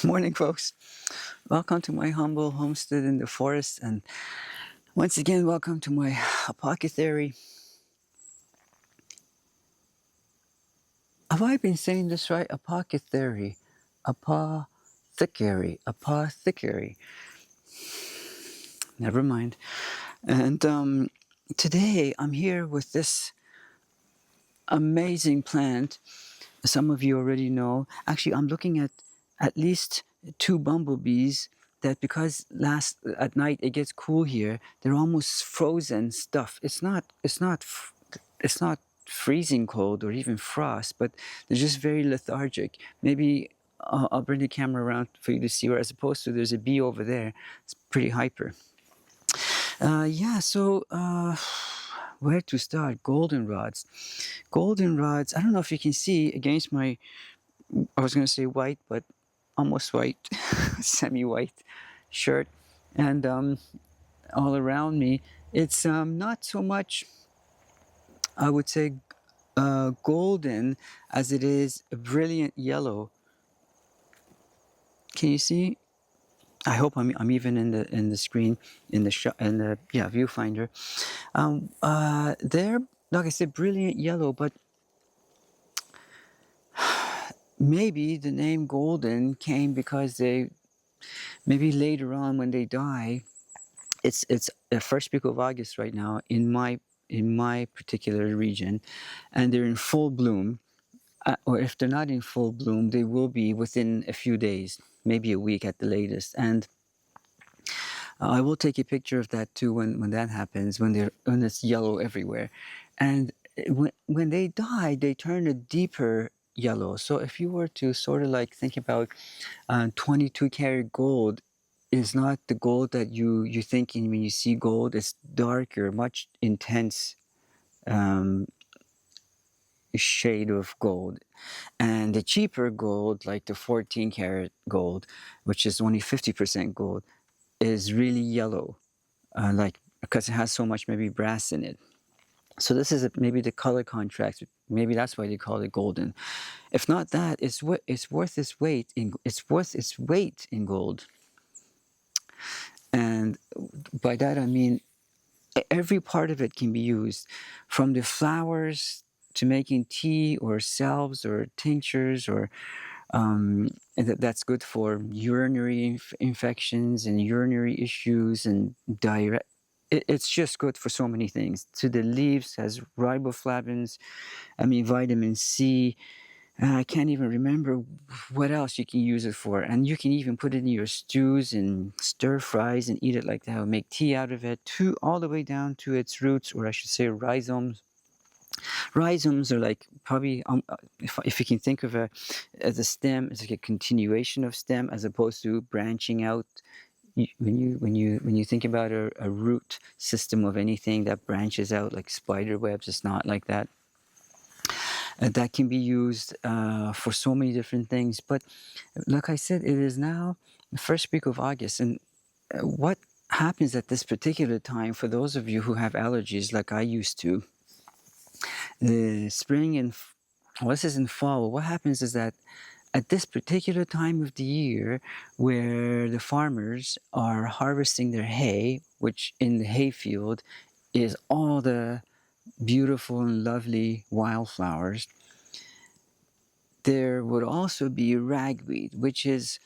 Morning, folks. Welcome to my humble homestead in the forest, and once again, welcome to my apothecary. Have I been saying this right? Apothecary, apothecary. Never mind. And today, I'm here with this amazing plant. Some of you already know. Actually, I'm looking at least two bumblebees that, because last at night it gets cool here, they're almost frozen stuff. It's not freezing cold or even frost, but they're just very lethargic. Maybe I'll bring the camera around for you to see where, as opposed to, there's a bee over there. It's pretty hyper. Yeah, so where to start? Goldenrods. Goldenrods, I don't know if you can see against my, I was going to say white, but almost white, semi-white shirt. And all around me, it's not so much, I would say, golden as it is a brilliant yellow. Can you see? I hope I'm even in the screen, in the viewfinder. They're, like I said, brilliant yellow, but maybe the name golden came because maybe later on when they die, it's the first week of August right now in my particular region, and they're in full bloom. Or if they're not in full bloom, they will be within a few days, maybe a week at the latest. And I will take a picture of that too when that happens, when it's yellow everywhere. And when they die, they turn a deeper yellow. So if you were to sort of like think about 22 karat gold, is not the gold that you think when you see gold. It's darker, much intense shade of gold. And the cheaper gold, like the 14 karat gold, which is only 50% gold, is really yellow, like, because it has so much maybe brass in it. So this is maybe the color contrast. Maybe that's why they call it golden. If not that, it's worth its weight in gold. And by that I mean every part of it can be used, from the flowers to making tea or salves or tinctures, or and that's good for urinary infections and urinary issues and diarrhea. It's just good for so many things. To the leaves has riboflavins, vitamin C. I can't even remember what else you can use it for. And you can even put it in your stews and stir fries and eat it like that, or make tea out of it, all the way down to its roots, or I should say rhizomes. Rhizomes are like probably, if you can think of as a stem, it's like a continuation of stem as opposed to branching out. When you think about a root system of anything that branches out like spider webs, it's not like that. That can be used for so many different things. But like I said, it is now the first week of August, and what happens at this particular time, for those of you who have allergies like I used to, the spring and this is in fall. What happens is that at this particular time of the year, where the farmers are harvesting their hay, which in the hay field is all the beautiful and lovely wildflowers, there would also be ragweed, which is,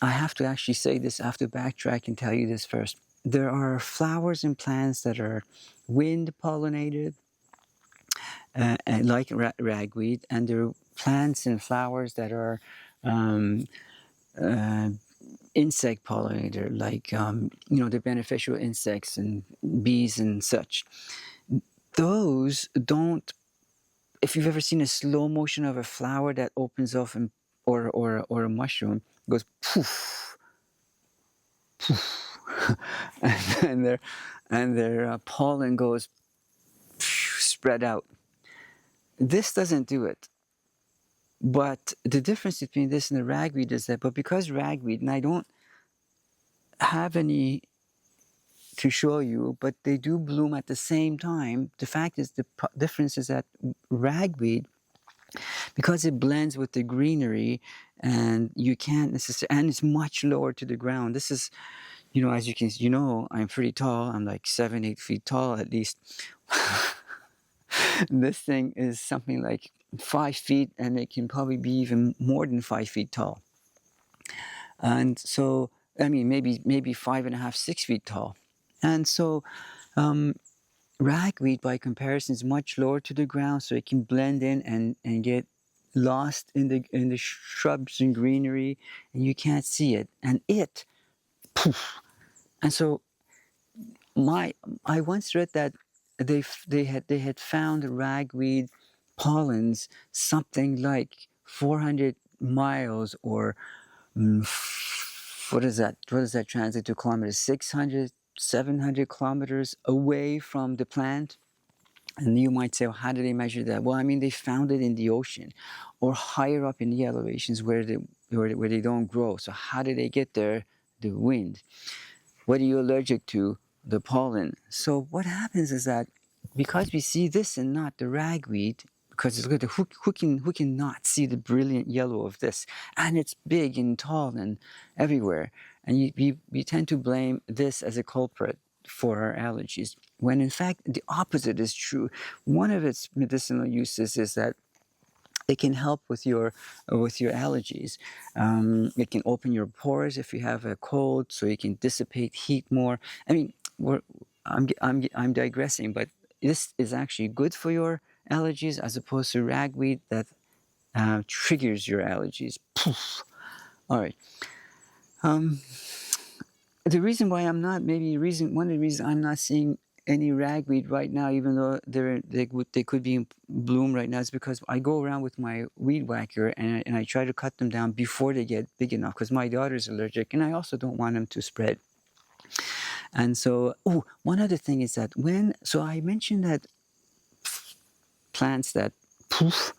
I have to actually say this, I have to backtrack and tell you this first. There are flowers and plants that are wind pollinated, like ragweed, and there are plants and flowers that are insect pollinator, like the beneficial insects and bees and such. Those don't. If you've ever seen a slow motion of a flower that opens up, or a mushroom goes poof, poof, and their pollen goes spread out. This doesn't do it. But the difference between this and the ragweed is that, because ragweed, and I don't have any to show you, but they do bloom at the same time. The fact is, the difference is that ragweed because it blends with the greenery, and you can't necessarily, and it's much lower to the ground. This is, as you can, I'm pretty tall. I'm like 7, 8 feet tall at least. This thing is something like 5 feet, and it can probably be even more than 5 feet tall. And so, I mean, maybe 5.5, 6 feet tall. And so, ragweed, by comparison, is much lower to the ground, so it can blend in and get lost in the shrubs and greenery, and you can't see it. And poof. And so, I once read that they had found ragweed pollens something like 400 miles, or what is that? What does that translate to kilometers? 600, 700 kilometers away from the plant. And you might say, well, how do they measure that? Well, I mean, they found it in the ocean or higher up in the elevations where they don't grow. So how do they get there? The wind. What are you allergic to? The pollen. So what happens is that because we see this and not the ragweed, because it's good, who can not see the brilliant yellow of this? And it's big and tall and everywhere. And we tend to blame this as a culprit for our allergies, when in fact the opposite is true. One of its medicinal uses is that it can help with your allergies. It can open your pores if you have a cold, so you can dissipate heat more. I mean, I'm digressing, but this is actually good for your allergies, as opposed to ragweed that triggers your allergies. Poof. All right. The reason why I'm not, one of the reasons I'm not seeing any ragweed right now, even though they could be in bloom right now, is because I go around with my weed whacker and I try to cut them down before they get big enough, because my daughter's allergic and I also don't want them to spread. And so, one other thing is that so I mentioned that plants that poof,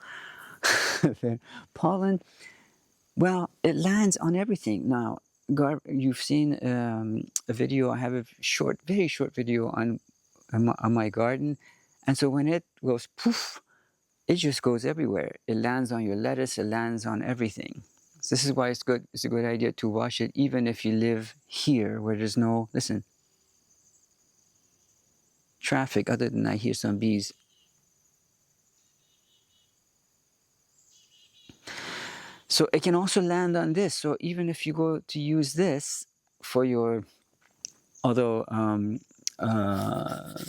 pollen, well, it lands on everything. Now, you've seen a video. I have a very short video on my garden. And so when it goes poof, it just goes everywhere. It lands on your lettuce, it lands on everything. So this is why it's a good idea to wash it, even if you live here where there's no, traffic, other than I hear some bees. So it can also land on this. So even if you go to use this for your, although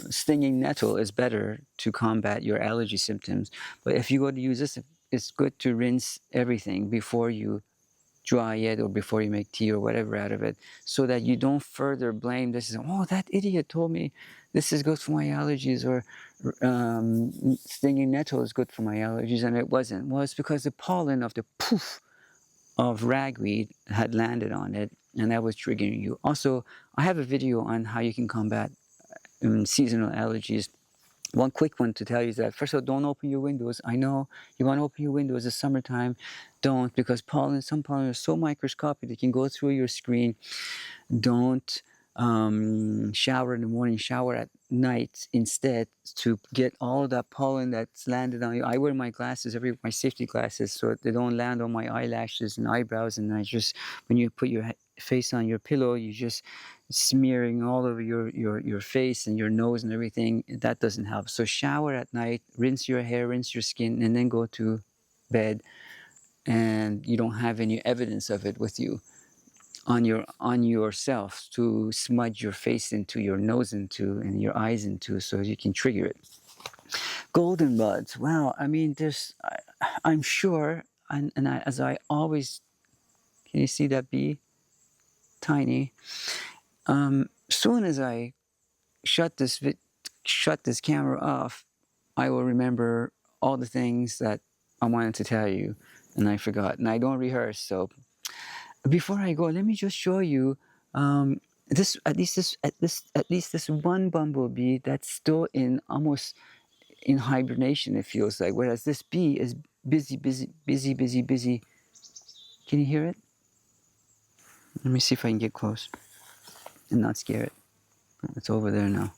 stinging nettle is better to combat your allergy symptoms, but if you go to use this, it's good to rinse everything before you dry it or before you make tea or whatever out of it, so that you don't further blame this. Oh, that idiot told me this is good for my allergies, or stinging nettle is good for my allergies, and it wasn't. Well, it's because the pollen of the poof of ragweed had landed on it, and that was triggering you. Also, I have a video on how you can combat seasonal allergies. One quick one to tell you is that, first of all, don't open your windows. I know you want to open your windows in the summertime. Don't, because some pollen are so microscopic they can go through your screen. Don't shower in the morning, shower at night instead, to get all of that pollen that's landed on you. I wear my glasses, my safety glasses, so they don't land on my eyelashes and eyebrows. And when you put your face on your pillow, you just smearing all over your face and your nose and everything. That doesn't help. So shower at night, rinse your hair, rinse your skin, and then go to bed. And you don't have any evidence of it with you on yourself to smudge your face into, your nose into, and your eyes into, so you can trigger it. Goldenrods. Well, I mean, I'm sure, as I always, can you see that bee? Tiny. Soon as I shut this camera off, I will remember all the things that I wanted to tell you, and I forgot, and I don't rehearse. So before I go, let me just show you at least this one bumblebee that's still almost in hibernation, it feels like, whereas this bee is busy. Can you hear it? Let me see if I can get close and not scare it. It's over there now.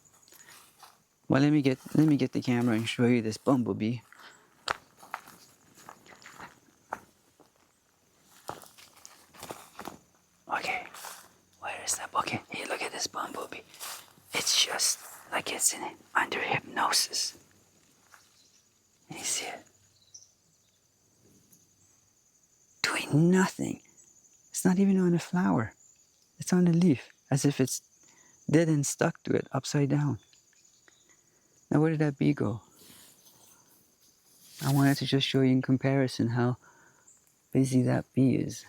Well, let me get the camera and show you this bumblebee. It's in it, under hypnosis. And you see it? Doing nothing. It's not even on a flower. It's on a leaf, as if it's dead and stuck to it, upside down. Now where did that bee go? I wanted to just show you in comparison how busy that bee is.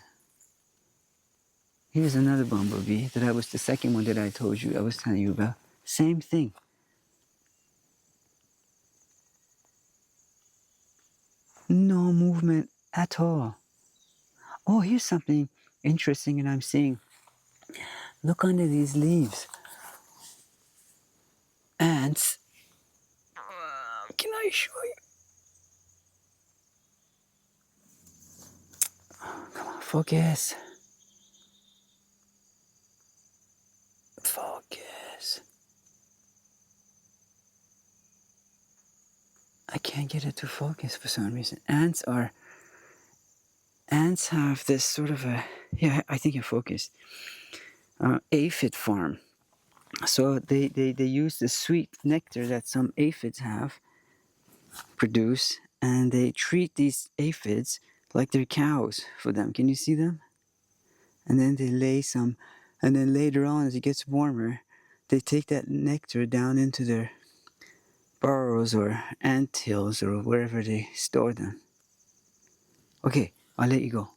Here's another bumblebee. That was the second one that I told you, I was telling you about. Same thing. No movement at all. Oh, here's something interesting and I'm seeing. Look under these leaves. Ants. Can I show you? Oh, come on, focus. Focus. I can't get it to focus for some reason. Ants have this sort of a, yeah, I think it focused. Aphid farm. So they use the sweet nectar that some aphids have produce, and they treat these aphids like they're cows for them. Can you see them? And then they lay some, and then later on as it gets warmer, they take that nectar down into their burrows or ant hills or wherever they store them. Okay, I'll let you go.